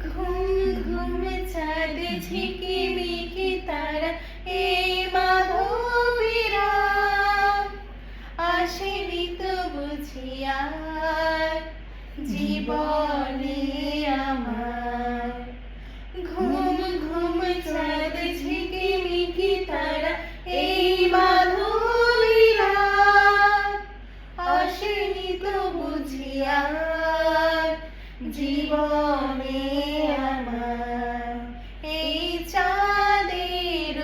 ঘুম ঘুম চাঁদ ঝিকিমিকি তারা এই মাধবীরা আসেনি তো বুঝি আর জীবনে আমার। ঘুম ঘুম চাঁদ ঝিকিমিকি তারা এই মাধবীরা আসেনি তো বুঝি আর জীবনে আমার। এই চাঁদের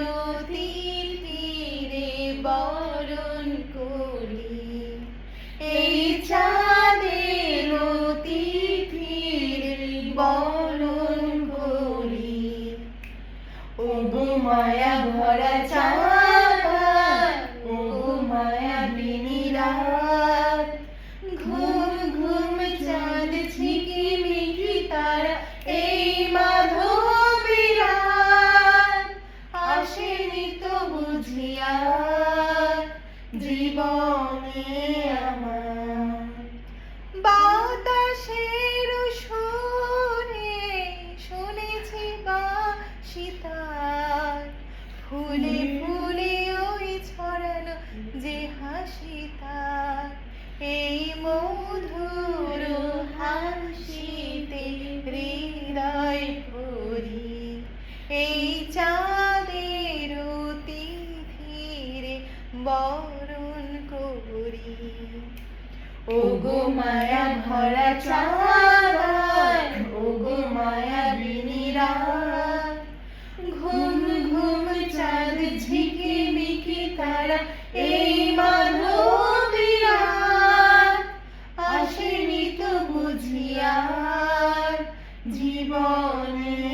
তীরে বরণ করি, এই চাঁদের তীরে বরণ করি। ওগো মায়া ভরা চাঁদ, ওগো মায়াবিনী রাত, ঘুম ঘুম চাঁদ ঝিকিমিকি তারা এই মাধবীরা আসেনি তো বুঝি আর জীবনে আমার। বাতাসের সুরে শুনেছি বাঁশি তার, ফুলে ফুলে ওই ছড়ানো যে হাসি তার। এই মধুর হাসিতে হৃদয় ভরি, এই চাঁদের তীরে বরণ করি। ওগো মায়া ভরা চাঁদ, ওগো মায়াবিনী রাত, ঘুম ঘুম চাঁদ ঝিকিমিকি তারা এই মাধবীরা আসেনি তো বুঝি আর জীবনে